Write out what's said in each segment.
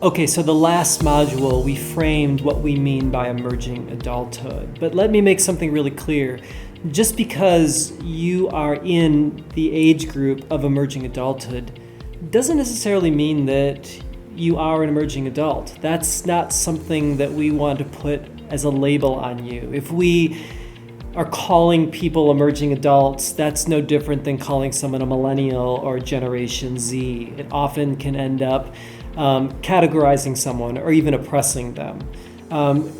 Okay, so the last module, we framed what we mean by emerging adulthood. But let me make something really clear. Just because you are in the age group of emerging adulthood doesn't necessarily mean that you are an emerging adult. That's not something that we want to put as a label on you. If we are calling people emerging adults, that's no different than calling someone a millennial or Generation Z. It often can end up categorizing someone or even oppressing them.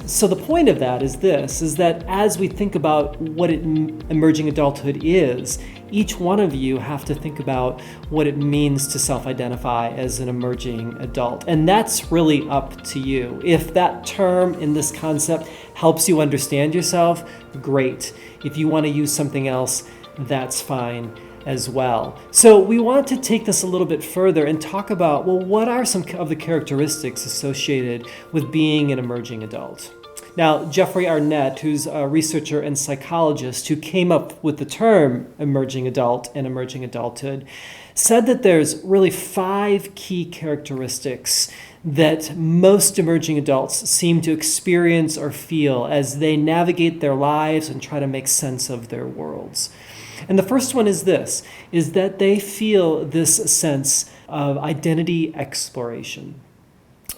So the point of that is this, is that as we think about what emerging adulthood is, each one of you have to think about what it means to self-identify as an emerging adult. And that's really up to you. If that term in this concept helps you understand yourself, great. If you want to use something else, that's fine as well. So we want to take this a little bit further and talk about, well, what are some of the characteristics associated with being an emerging adult? Now, Jeffrey Arnett, who's a researcher and psychologist who came up with the term emerging adult and emerging adulthood, said that there's really 5 key characteristics that most emerging adults seem to experience or feel as they navigate their lives and try to make sense of their worlds. And the first one is this, is that they feel this sense of identity exploration.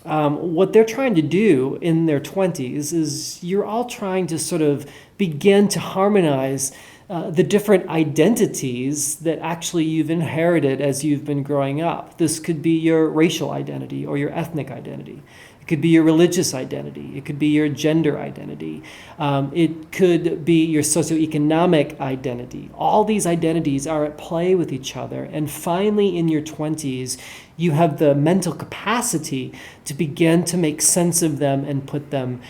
What they're trying to do in their 20s is you're all trying to sort of begin to harmonize the different identities that actually you've inherited as you've been growing up. This could be your racial identity or your ethnic identity. It could be your religious identity. It could be your gender identity. It could be your socioeconomic identity. All these identities are at play with each other. And finally, in your 20s, you have the mental capacity to begin to make sense of them and put them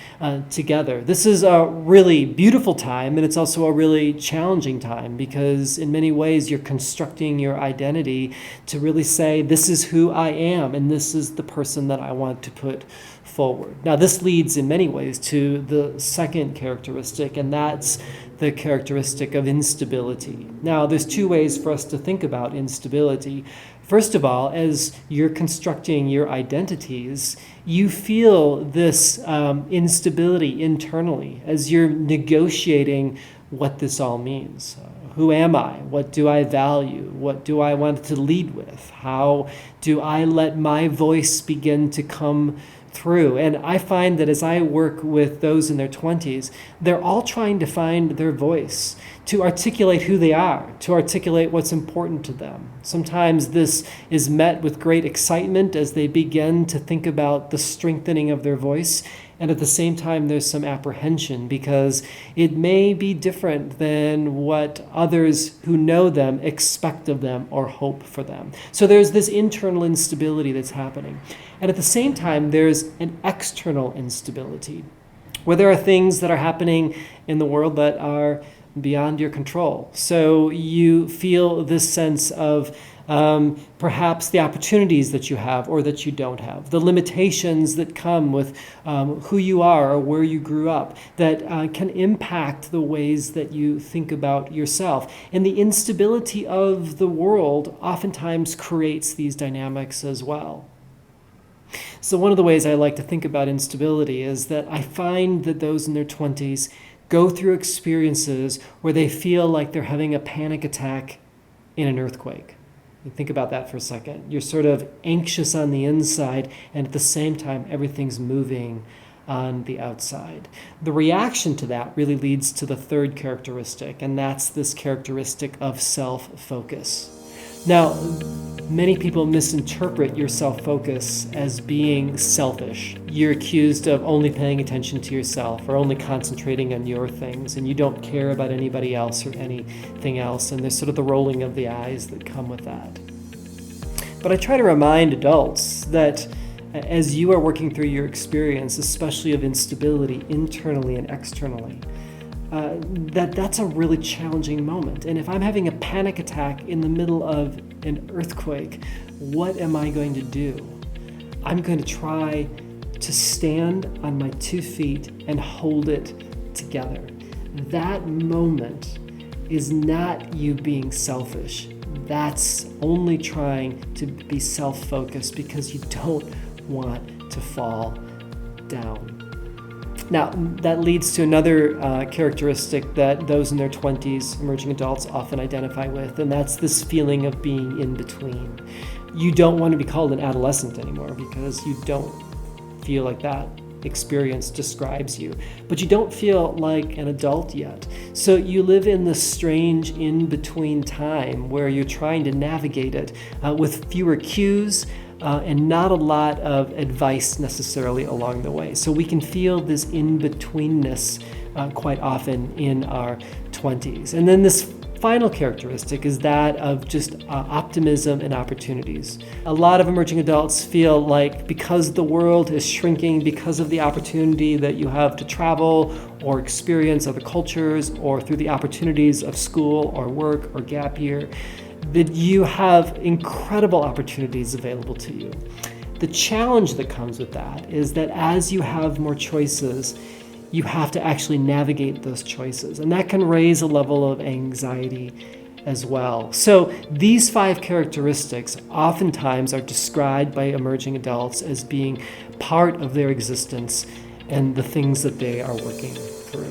together. This is a really beautiful time, and it's also a really challenging time because in many ways you're constructing your identity to really say, this is who I am, and this is the person that I want to put forward. Now, this leads in many ways to the second characteristic, and that's the characteristic of instability. Now, there's 2 ways for us to think about instability. First of all, as you're constructing your identities, you feel this instability internally as you're negotiating what this all means. Who am I? What do I value? What do I want to lead with? How do I let my voice begin to come through? And I find that as I work with those in their 20s, they're all trying to find their voice, to articulate who they are, to articulate what's important to them. Sometimes this is met with great excitement as they begin to think about the strengthening of their voice. And at the same time, there's some apprehension because it may be different than what others who know them expect of them or hope for them. So there's this internal instability that's happening. And at the same time, there's an external instability where there are things that are happening in the world that are beyond your control. So you feel this sense of perhaps the opportunities that you have or that you don't have, the limitations that come with who you are or where you grew up that can impact the ways that you think about yourself. And the instability of the world oftentimes creates these dynamics as well. So one of the ways I like to think about instability is that I find that those in their 20s go through experiences where they feel like they're having a panic attack in an earthquake. Think about that for a second. You're sort of anxious on the inside, and at the same time, everything's moving on the outside. The reaction to that really leads to the third characteristic, and that's this characteristic of self-focus. Now, many people misinterpret your self-focus as being selfish. You're accused of only paying attention to yourself or only concentrating on your things, and you don't care about anybody else or anything else, and there's sort of the rolling of the eyes that come with that. But I try to remind adults that as you are working through your experience, especially of instability internally and externally, that's a really challenging moment. And if I'm having a panic attack in the middle of an earthquake, what am I going to do? I'm going to try to stand on my 2 feet and hold it together. That moment is not you being selfish. That's only trying to be self-focused because you don't want to fall down. Now, that leads to another characteristic that those in their 20s, emerging adults, often identify with, and that's this feeling of being in between. You don't want to be called an adolescent anymore because you don't feel like that experience describes you, but you don't feel like an adult yet. So you live in this strange in-between time where you're trying to navigate it with fewer cues, and not a lot of advice necessarily along the way. So we can feel this in-betweenness quite often in our 20s. And then this final characteristic is that of just optimism and opportunities. A lot of emerging adults feel like because the world is shrinking, because of the opportunity that you have to travel or experience other cultures, or through the opportunities of school or work or gap year, that you have incredible opportunities available to you. The challenge that comes with that is that as you have more choices, you have to actually navigate those choices. And that can raise a level of anxiety as well. So these 5 characteristics oftentimes are described by emerging adults as being part of their existence and the things that they are working through.